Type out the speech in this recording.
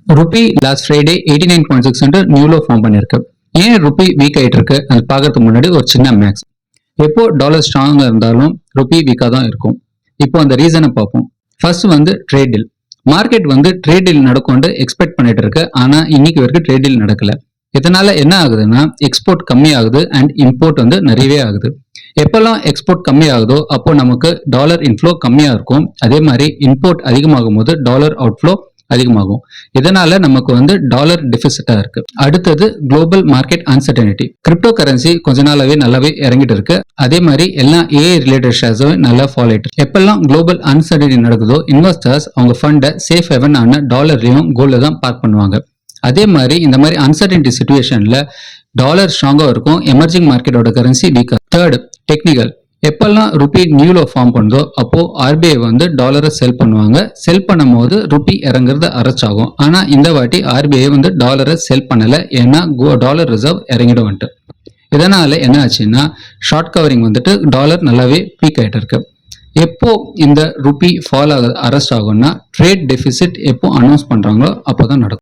Rupee last Friday 89.6 new low form பண்ணிருக்கு. ஏன் rupee week ஆயிட்டு இருக்கு அது பார்க்கறதுக்கு முன்னாடி ஒரு சின்ன மேக்ஸ். எப்போ டாலர் ஸ்ட்ராங்கா இருந்தாலும் ருபி வீக்கா தான் இருக்கும். இப்போ அந்த ரீசனை பார்ப்போம். First trade deal. Market trade deal நடக்கும்னு எக்ஸ்பெக்ட் பண்ணிட்டு இருக்கு. ஆனா இன்னைக்கு வரைக்கும் ட்ரேட் டீல் நடக்கல. இதனால என்ன ஆகுதுன்னா எக்ஸ்போர்ட் கம்மி ஆகுது அண்ட் இம்போர்ட் நிறையவே ஆகுது. எப்பெல்லாம் எக்ஸ்போர்ட் கம்மி ஆகுதோ அப்போ நமக்கு டாலர் இன்ஃப்ளோ கம்மியா இருக்கும். அதே மாதிரி இம்போர்ட் அதிகமாகும் போது டாலர் அவுட்ஃப்ளோ அதிகமாகும். இதனால நமக்கு டாலர் டெபிசிட்டா இருக்கு. அடுத்தது global market uncertainty. Crypto currency கொஞ்ச நாளாவே நல்லாவே இறங்கிட்டு இருக்கு. அதே மாதிரி எல்லா ஏஐ ரிலேட்டட் ஷேர்ஸும் நல்லா ஃபாலோ ஆயிட்டு இருக்கு. எப்பெல்லாம் குளோபல் அன்சர்டனிட்டி நடக்குதோ இன்வெஸ்டர்ஸ் அவங்க ஃபண்டை சேஃப் ஹெவன் ஆன டாலர்லயும் கோல்ட்ல தான் பார்க் பண்ணுவாங்க. அதே மாதிரி இந்த மாதிரி அன்சர்டனிட்டி சிச்சுவேஷன்ல டாலர் ஸ்ட்ராங்கா இருக்கும், எமர்ஜிங் மார்க்கெட்டோட கரன்சி வீக்கா. Third, technical. எப்பெல்லாம் ருபி நியூலோ ஃபார்ம் பண்ணுதோ அப்போ ஆர்பிஐ டாலரை செல் பண்ணுவாங்க. செல் பண்ணும் போது ருபி இறங்குறது அரைச்சாகும். ஆனா இந்த வாட்டி ஆர்பிஐ டாலரை செல் பண்ணல, ஏன்னா டாலர் ரிசர்வ் இறங்கிடும். இதனால என்ன ஆச்சுன்னா ஷார்ட் கவரிங் டாலர் நல்லாவே பீக் ஆயிட்டு இருக்கு. எப்போ இந்த ருபி ஃபால் ஆகுது அரெஸ்ட் ஆகும்னா ட்ரேட் டெபிசிட் எப்போ அனௌன்ஸ் பண்றாங்களோ அப்போதான் நடக்கும்.